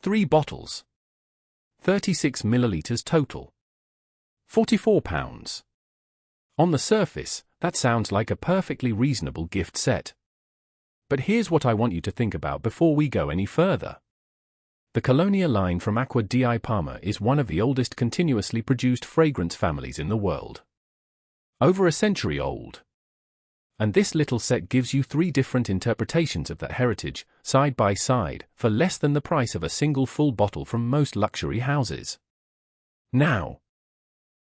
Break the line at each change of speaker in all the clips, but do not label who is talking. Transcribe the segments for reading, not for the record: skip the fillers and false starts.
3 bottles. 36 milliliters total. £44. On the surface, that sounds like a perfectly reasonable gift set. But here's what I want you to think about before we go any further. The Colonia line from Acqua di Parma is one of the oldest continuously produced fragrance families in the world. Over a century old. And this little set gives you 3 different interpretations of that heritage, side by side, for less than the price of a single full bottle from most luxury houses. Now,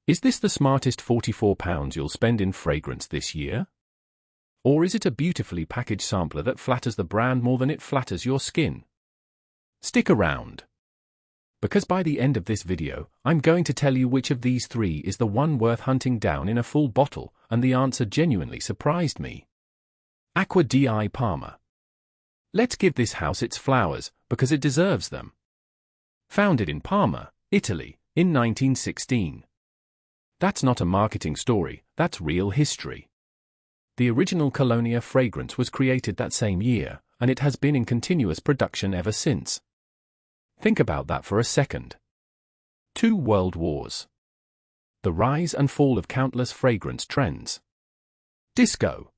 is this the smartest £44 you'll spend in fragrance this year? Or is it a beautifully packaged sampler that flatters the brand more than it flatters your skin? Stick around. Because by the end of this video, I'm going to tell you which of these 3 is the one worth hunting down in a full bottle, and the answer genuinely surprised me. Acqua di Parma. Let's give this house its flowers, because it deserves them. Founded in Parma, Italy, in 1916. That's not a marketing story, that's real history. The original Colonia fragrance was created that same year, and it has been in continuous production ever since. Think about that for a second. 2 world wars. The rise and fall of countless fragrance trends. Disco.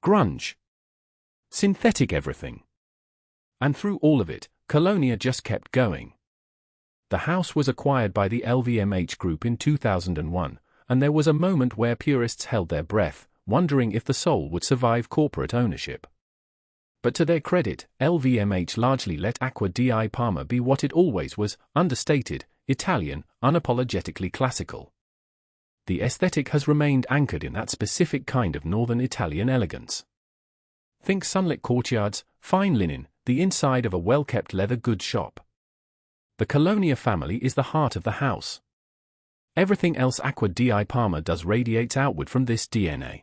Grunge. Synthetic everything. And through all of it, Colonia just kept going. The house was acquired by the LVMH group in 2001, and there was a moment where purists held their breath, wondering if the soul would survive corporate ownership. But to their credit, LVMH largely let Acqua di Parma be what it always was, understated, Italian, unapologetically classical. The aesthetic has remained anchored in that specific kind of northern Italian elegance. Think sunlit courtyards, fine linen, the inside of a well-kept leather goods shop. The Colonia family is the heart of the house. Everything else Acqua di Parma does radiates outward from this DNA.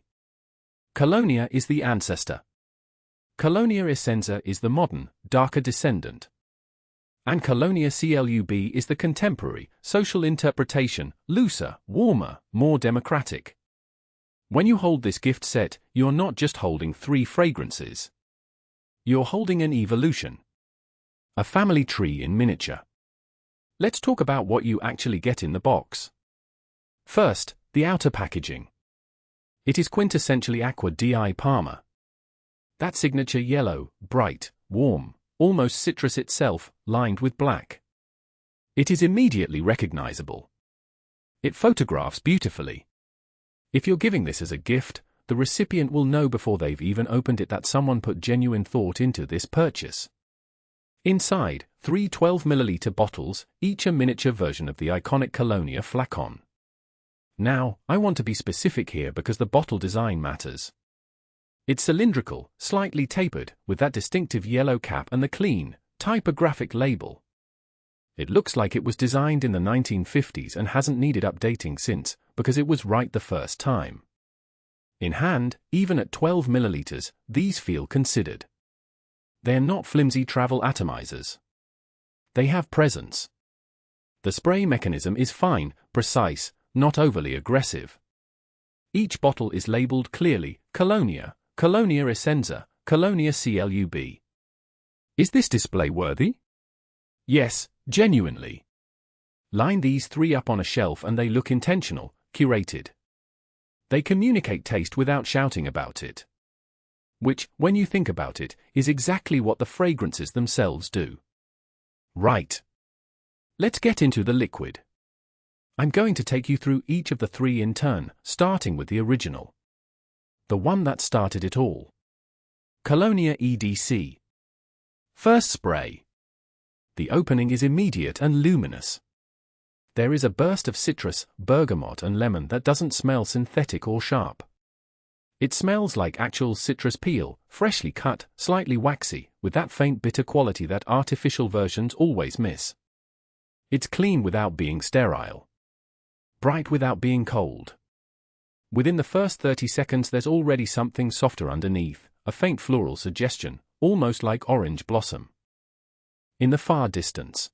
Colonia is the ancestor. Colonia Essenza is the modern, darker descendant. And Colonia C.L.U.B is the contemporary, social interpretation, looser, warmer, more democratic. When you hold this gift set, you're not just holding 3 fragrances. You're holding an evolution. A family tree in miniature. Let's talk about what you actually get in the box. First, the outer packaging. It is quintessentially Acqua di Parma. That signature yellow, bright, warm, almost citrus itself, lined with black. It is immediately recognizable. It photographs beautifully. If you're giving this as a gift, the recipient will know before they've even opened it that someone put genuine thought into this purchase. Inside, 3 12-milliliter bottles, each a miniature version of the iconic Colonia flacon. Now, I want to be specific here because the bottle design matters. It's cylindrical, slightly tapered, with that distinctive yellow cap and the clean, typographic label. It looks like it was designed in the 1950s and hasn't needed updating since, because it was right the first time. In hand, even at 12 milliliters, these feel considered. They're not flimsy travel atomizers. They have presence. The spray mechanism is fine, precise, not overly aggressive. Each bottle is labeled clearly, Colonia, Colonia Essenza, Colonia C.L.U.B. Is this display worthy? Yes, genuinely. Line these 3 up on a shelf and they look intentional, curated. They communicate taste without shouting about it. Which, when you think about it, is exactly what the fragrances themselves do. Right. Let's get into the liquid. I'm going to take you through each of the 3 in turn, starting with the original. The one that started it all. Colonia EDC. First spray. The opening is immediate and luminous. There is a burst of citrus, bergamot and lemon that doesn't smell synthetic or sharp. It smells like actual citrus peel, freshly cut, slightly waxy, with that faint bitter quality that artificial versions always miss. It's clean without being sterile. Bright without being cold. Within the first 30 seconds there's already something softer underneath, a faint floral suggestion, almost like orange blossom. In the far distance.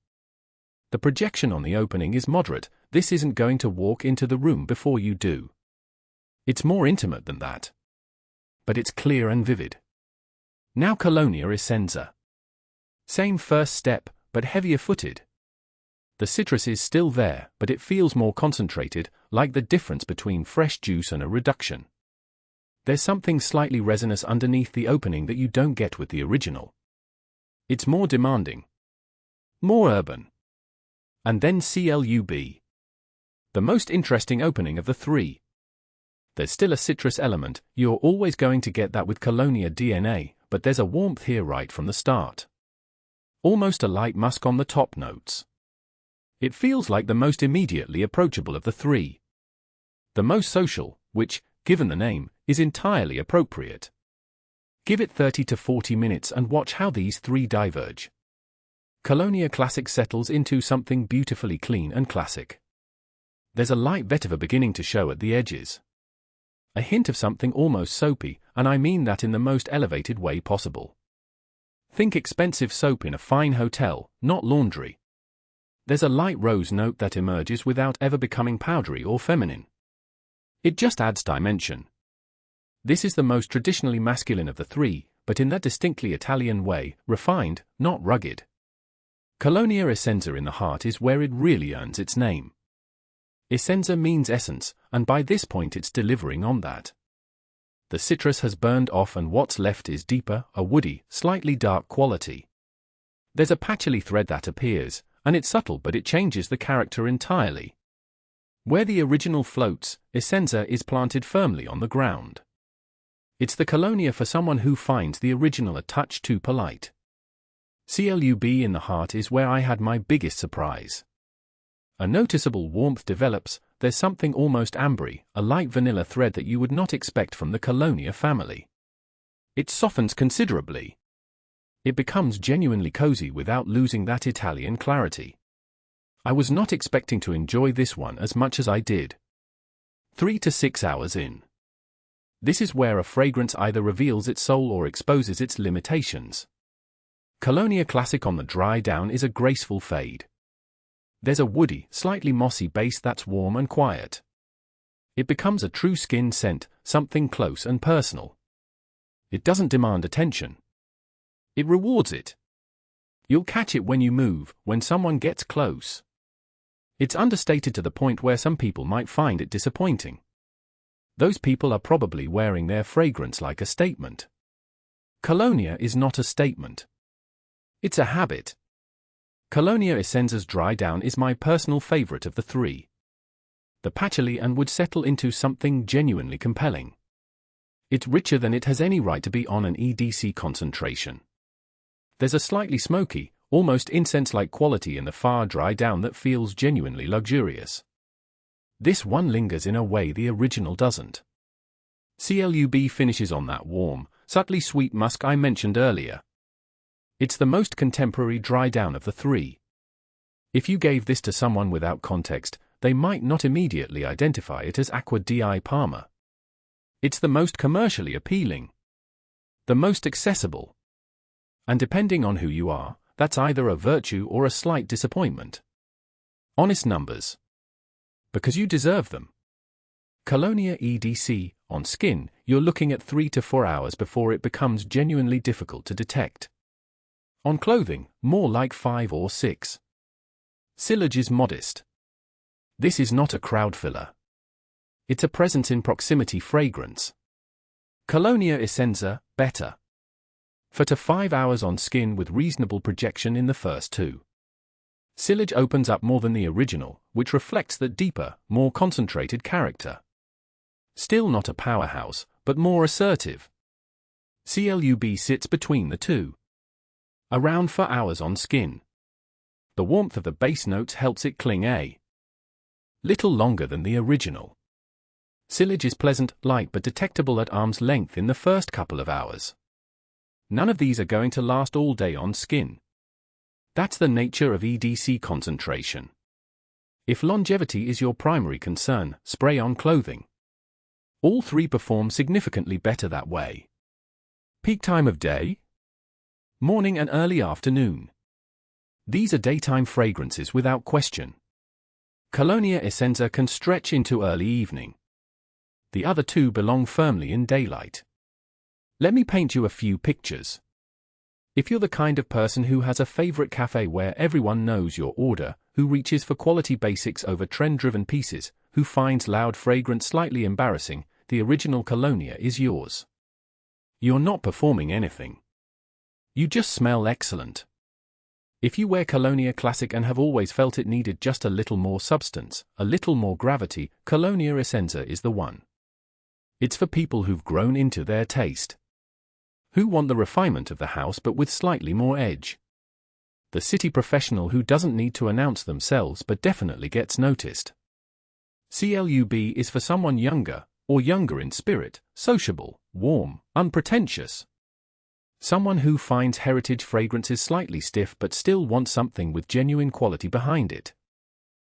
The projection on the opening is moderate, this isn't going to walk into the room before you do. It's more intimate than that. But it's clear and vivid. Now Colonia Essenza. Same first step, but heavier-footed. The citrus is still there, but it feels more concentrated, like the difference between fresh juice and a reduction. There's something slightly resinous underneath the opening that you don't get with the original. It's more demanding. More urban. And then C.L.U.B. The most interesting opening of the three. There's still a citrus element, you're always going to get that with Colonia DNA, but there's a warmth here right from the start. Almost a light musk on the top notes. It feels like the most immediately approachable of the three. The most social, which, given the name, is entirely appropriate. Give it 30 to 40 minutes and watch how these three diverge. Colonia Classic settles into something beautifully clean and classic. There's a light vetiver beginning to show at the edges. A hint of something almost soapy, and I mean that in the most elevated way possible. Think expensive soap in a fine hotel, not laundry. There's a light rose note that emerges without ever becoming powdery or feminine. It just adds dimension. This is the most traditionally masculine of the three, but in that distinctly Italian way, refined, not rugged. Colonia Essenza in the heart is where it really earns its name. Essenza means essence, and by this point it's delivering on that. The citrus has burned off and what's left is deeper, a woody, slightly dark quality. There's a patchouli thread that appears, and it's subtle but it changes the character entirely. Where the original floats, Essenza is planted firmly on the ground. It's the Colonia for someone who finds the original a touch too polite. C.L.U.B in the heart is where I had my biggest surprise. A noticeable warmth develops, there's something almost ambery, a light vanilla thread that you would not expect from the Colonia family. It softens considerably. It becomes genuinely cozy without losing that Italian clarity. I was not expecting to enjoy this one as much as I did. 3 to 6 hours in. This is where a fragrance either reveals its soul or exposes its limitations. Colonia Classic on the dry down is a graceful fade. There's a woody, slightly mossy base that's warm and quiet. It becomes a true skin scent, something close and personal. It doesn't demand attention. It rewards it. You'll catch it when you move, when someone gets close. It's understated to the point where some people might find it disappointing. Those people are probably wearing their fragrance like a statement. Colonia is not a statement. It's a habit. Colonia Essenza's dry down is my personal favorite of the three. The patchouli and would settle into something genuinely compelling. It's richer than it has any right to be on an EDC concentration. There's a slightly smoky, almost incense-like quality in the far dry down that feels genuinely luxurious. This one lingers in a way the original doesn't. C.L.U.B finishes on that warm, subtly sweet musk I mentioned earlier. It's the most contemporary dry down of the three. If you gave this to someone without context, they might not immediately identify it as Acqua di Parma. It's the most commercially appealing. The most accessible. And depending on who you are, that's either a virtue or a slight disappointment. Honest numbers. Because you deserve them. Colonia EDC, on skin, you're looking at 3 to 4 hours before it becomes genuinely difficult to detect. On clothing, more like 5 or 6. Sillage is modest. This is not a crowd filler. It's a presence in proximity fragrance. Colonia Essenza, better. 4 to 5 hours on skin with reasonable projection in the first 2. Sillage opens up more than the original, which reflects that deeper, more concentrated character. Still not a powerhouse, but more assertive. C.L.U.B sits between the two. Around 4 hours on skin. The warmth of the base notes helps it cling a little longer than the original. Sillage is pleasant, light but detectable at arm's length in the first couple of hours. None of these are going to last all day on skin. That's the nature of EDC concentration. If longevity is your primary concern, spray on clothing. All three perform significantly better that way. Peak time of day? Morning and early afternoon. These are daytime fragrances without question. Colonia Essenza can stretch into early evening. The other two belong firmly in daylight. Let me paint you a few pictures. If you're the kind of person who has a favorite cafe where everyone knows your order, who reaches for quality basics over trend-driven pieces, who finds loud fragrance slightly embarrassing, the original Colonia is yours. You're not performing anything. You just smell excellent. If you wear Colonia Classic and have always felt it needed just a little more substance, a little more gravity, Colonia Essenza is the one. It's for people who've grown into their taste. Who want the refinement of the house but with slightly more edge. The city professional who doesn't need to announce themselves but definitely gets noticed. C.L.U.B is for someone younger, or younger in spirit, sociable, warm, unpretentious. Someone who finds heritage fragrances slightly stiff but still wants something with genuine quality behind it.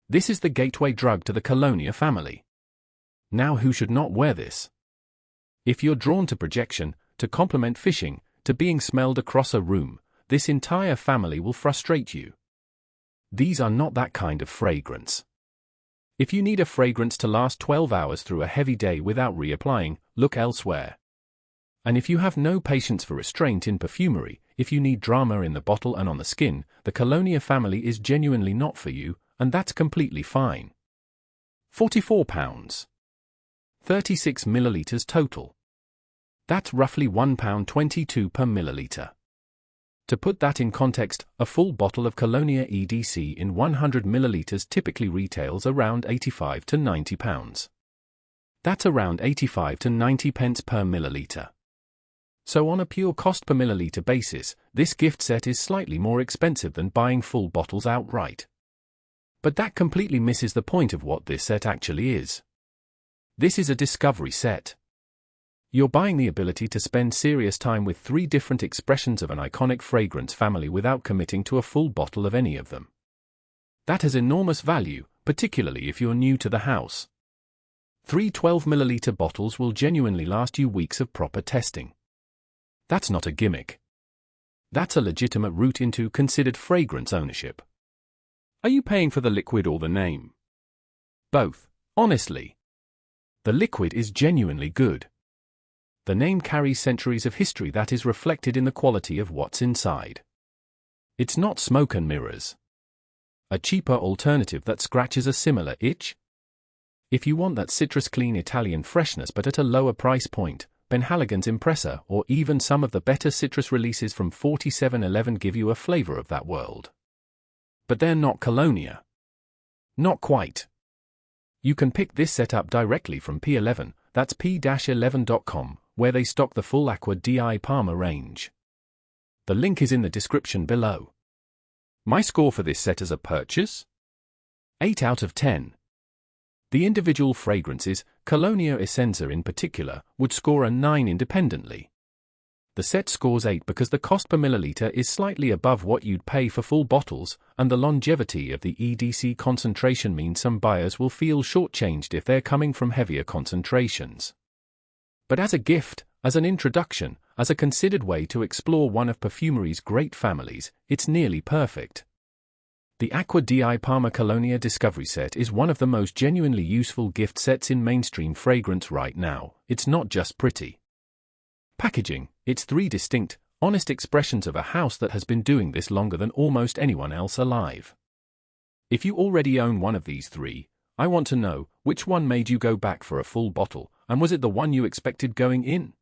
This is the gateway drug to the Colonia family. Now who should not wear this? If you're drawn to projection, to complement fishing, to being smelled across a room, this entire family will frustrate you. These are not that kind of fragrance. If you need a fragrance to last 12 hours through a heavy day without reapplying, look elsewhere. And if you have no patience for restraint in perfumery, if you need drama in the bottle and on the skin, the Colonia family is genuinely not for you, and that's completely fine. £44. 36 milliliters total. That's roughly £1.22 per milliliter. To put that in context, a full bottle of Colonia EDC in 100 milliliters typically retails around £85 to £90. That's around 85 to 90 pence per milliliter. So on a pure cost per milliliter basis, this gift set is slightly more expensive than buying full bottles outright. But that completely misses the point of what this set actually is. This is a discovery set. You're buying the ability to spend serious time with 3 different expressions of an iconic fragrance family without committing to a full bottle of any of them. That has enormous value, particularly if you're new to the house. 3 12-milliliter bottles will genuinely last you weeks of proper testing. That's not a gimmick. That's a legitimate route into considered fragrance ownership. Are you paying for the liquid or the name? Both, honestly. The liquid is genuinely good. The name carries centuries of history that is reflected in the quality of what's inside. It's not smoke and mirrors. A cheaper alternative that scratches a similar itch? If you want that citrus clean Italian freshness but at a lower price point, Penhaligon's Impressa or even some of the better citrus releases from 4711 give you a flavor of that world. But they're not Colonia. Not quite. You can pick this set up directly from P11, that's p-11.com, where they stock the full Acqua di Parma range. The link is in the description below. My score for this set as a purchase? 8 out of 10. The individual fragrances, Colonia Essenza in particular, would score a 9 independently. The set scores 8 because the cost per milliliter is slightly above what you'd pay for full bottles, and the longevity of the EDC concentration means some buyers will feel shortchanged if they're coming from heavier concentrations. But as a gift, as an introduction, as a considered way to explore one of perfumery's great families, it's nearly perfect. The Acqua di Parma Colonia Discovery Set is one of the most genuinely useful gift sets in mainstream fragrance right now. It's not just pretty packaging, it's 3 distinct, honest expressions of a house that has been doing this longer than almost anyone else alive. If you already own one of these 3, I want to know, which one made you go back for a full bottle, and was it the one you expected going in?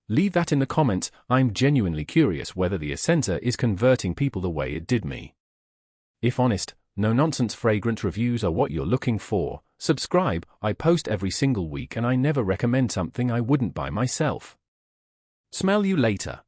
Leave that in the comments. I'm genuinely curious whether the Essenza is converting people the way it did me. If honest, no-nonsense fragrance reviews are what you're looking for, subscribe. I post every single week and I never recommend something I wouldn't buy myself. Smell you later.